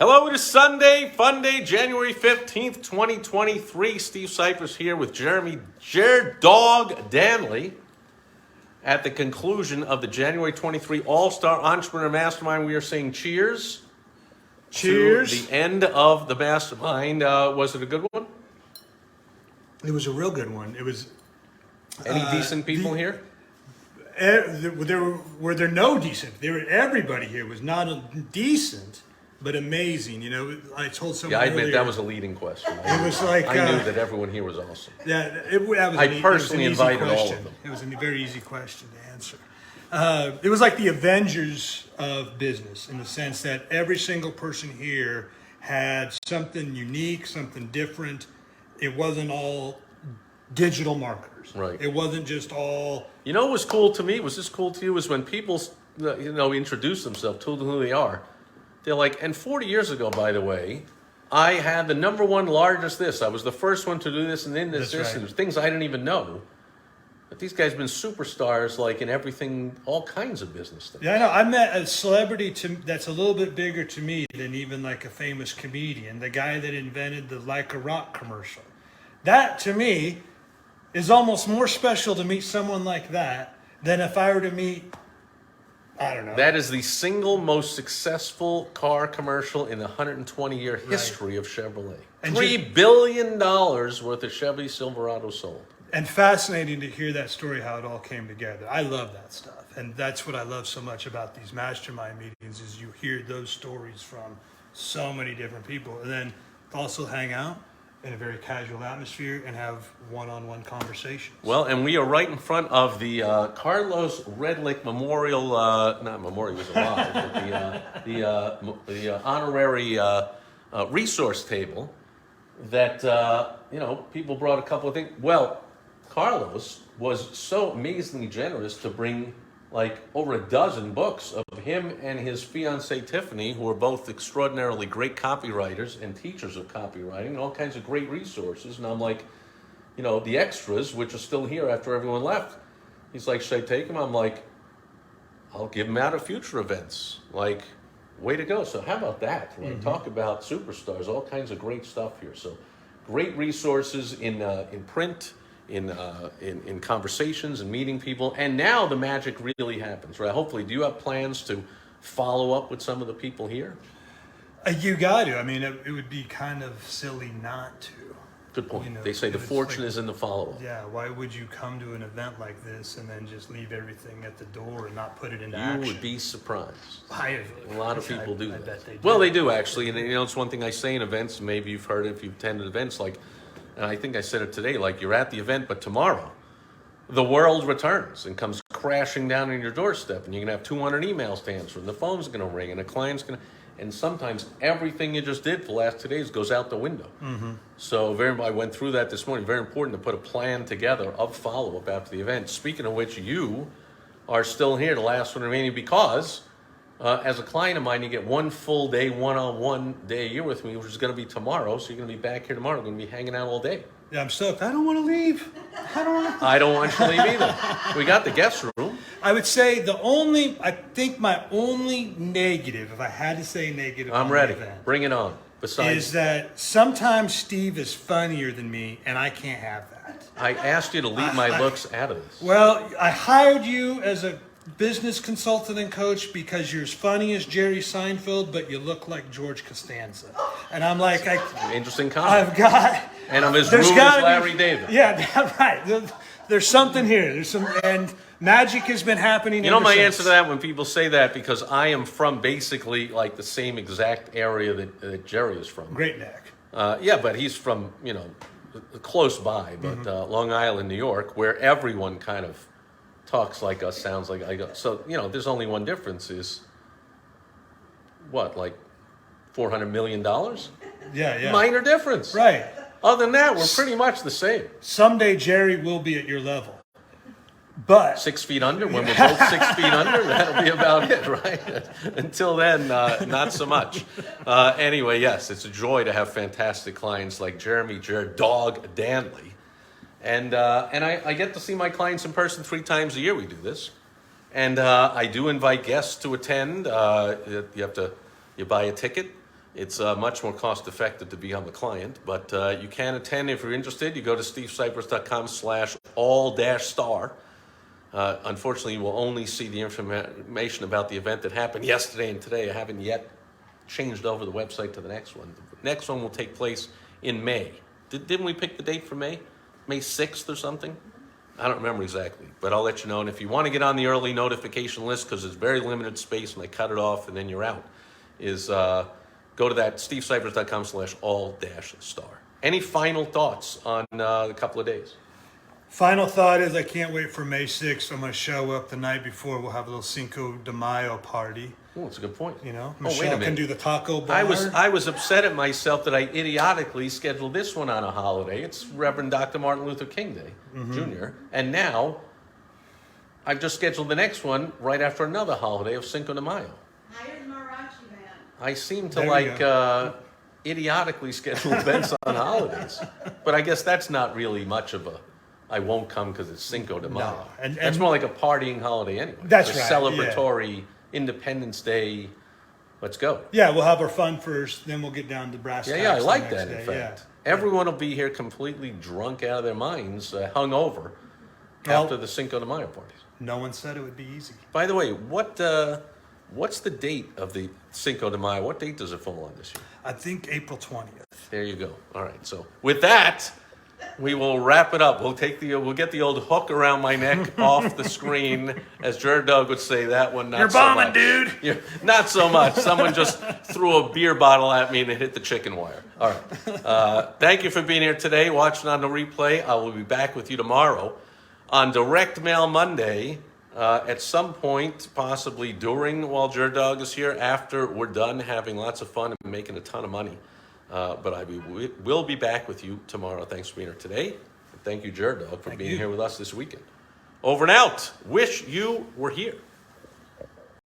Hello, it is Sunday, fun day, January 15th, 2023. Steve Sipress here with Jeremy Dog Danley. At the conclusion of the January 23 All-Star Entrepreneur Mastermind, we are saying cheers. Cheers. To the end of the mastermind. Was it a good one? It was a real good one. It was. Any decent people here? Were there no decent? Everybody here was not decent, but amazing. You know, I told someone. Yeah, I admit earlier, that was a leading question. It was like I knew that everyone here was awesome. Yeah, that was. I personally invited all of them. It was a very easy question to answer. It was like the Avengers of business in the sense that every single person here had something unique, something different. It wasn't all digital marketers. Right. It wasn't just all. You know what was cool to me? Was this cool to you? Was when people, introduce themselves, told them who they are. They're like, and 40 years ago, by the way, I had the number one largest this. I was the first one to do this and then this, That's and right. things I didn't even know. But these guys have been superstars, like in everything, all kinds of business things. Yeah, I know. I met a celebrity that's a little bit bigger to me than even like a famous comedian. The guy that invented the Like a Rock commercial. That, to me, is almost more special to meet someone like that than if I were to meet, I don't know. That is the single most successful car commercial in the 120-year history of Chevrolet. And $3 billion worth of Chevy Silverado sold. And fascinating to hear that story, how it all came together. I love that stuff. And that's what I love so much about these mastermind meetings is you hear those stories from so many different people. And then also hang out in a very casual atmosphere and have one-on-one conversations. Well, and we are right in front of the Carlos Redlick Memorial, not memorial, he was alive, but the honorary resource table that, people brought a couple of things. Well, Carlos was so amazingly generous to bring like over a dozen books of him and his fiancée Tiffany, who are both extraordinarily great copywriters and teachers of copywriting, and all kinds of great resources. And I'm like, the extras, which are still here after everyone left. He's like, should I take them? I'm like, I'll give them out at future events. Like, way to go. So how about that? Like, talk about superstars, all kinds of great stuff here. So great resources in print, in conversations and meeting people, and now the magic really happens, right? Hopefully, do you have plans to follow up with some of the people here? You got to. I mean, it would be kind of silly not to. Good point. They say the fortune is in the follow-up. Yeah, why would you come to an event like this and then just leave everything at the door and not put it into action? You would be surprised. A lot of people do that. Bet they do. Well, they do actually, and it's one thing I say in events. Maybe you've heard it if you've attended events, like. And I think I said it today, like you're at the event, but tomorrow the world returns and comes crashing down on your doorstep, and you're going to have 200 emails to answer, and the phone's going to ring, and the client's going to, and sometimes everything you just did for the last 2 days goes out the window. So I went through that this morning. Very important to put a plan together of follow-up after the event. Speaking of which, you are still here, the last one remaining, because as a client of mine, you get one full day, one-on-one day a year with me, which is going to be tomorrow. So you're going to be back here tomorrow. We're going to be hanging out all day. Yeah, I'm stoked. I don't want to leave. I don't want you to leave either. We got the guest room. I would say I think my only negative, if I had to say negative, I'm ready. Bring it on. Besides, is that sometimes Steve is funnier than me, and I can't have that. I asked you to leave my looks out of this. Well, I hired you as a business consultant and coach because you're as funny as Jerry Seinfeld, but you look like George Costanza. And I'm like, interesting comment. And I'm as rude as Larry David. Yeah, right. There's something here. And magic has been happening. My answer to that when people say that, because I am from basically like the same exact area that Jerry is from. Great Neck. Yeah, but he's from, close by, but Long Island, New York, where everyone kind of talks like us, sounds like I go. So, there's only one difference is, what, like $400 million? Yeah. Minor difference. Right. Other than that, we're pretty much the same. Someday Jerry will be at your level. But 6 feet under, when we're both 6 feet under, that'll be about it, right? Until then, not so much. Anyway, yes, it's a joy to have fantastic clients like Jeremy Dog Danley. And I get to see my clients in person 3 times a year. We do this. And I do invite guests to attend. You buy a ticket. It's much more cost effective to be on the client, but you can attend if you're interested. You go to stevesipress.com/all-star. Unfortunately, you will only see the information about the event that happened yesterday and today. I haven't yet changed over the website to the next one. The next one will take place in May. Didn't we pick the date for May? May 6th or something? I don't remember exactly, but I'll let you know. And if you want to get on the early notification list, because there's very limited space and they cut it off and then you're out, is go to that stevesipress.com/all-star. Any final thoughts on the couple of days? Final thought is I can't wait for May 6th. I'm going to show up the night before. We'll have a little Cinco de Mayo party. Oh, that's a good point. You know, wait a Michelle minute. can do the taco bar. I was upset at myself that I idiotically scheduled this one on a holiday. It's Reverend Dr. Martin Luther King Day, Jr. And now I've just scheduled the next one right after another holiday of Cinco de Mayo. Hire the mariachi band. I seem to There you idiotically schedule events on holidays. But I guess that's not really much of a, I won't come because it's Cinco de Mayo. and- That's more like a partying holiday anyway. That's it's a right, celebratory Independence Day. Let's go. Yeah, we'll have our fun first, then we'll get down to brass tacks. Yeah, I the like next that, in day, fact. yeah. Everyone will be here completely drunk out of their minds, hungover, Well- after the Cinco de Mayo parties. No one said it would be easy. By the way, what's the date of the Cinco de Mayo? What date does it fall on this year? I think April 20th. There you go. All right. So with that, we will wrap it up. We'll get the old hook around my neck off the screen, as Jared Doug would say. That one, not You're so bombing, much. dude. Not so much. Someone just threw a beer bottle at me and it hit the chicken wire. All right. Thank you for being here today, watching on the replay. I will be back with you tomorrow on Direct Mail Monday. At some point, possibly while Jared Dog is here, after we're done having lots of fun and making a ton of money. But I will be back with you tomorrow. Thanks for being here today. And thank you, Jared Dog, for being here with us this weekend. Over and out. Wish you were here.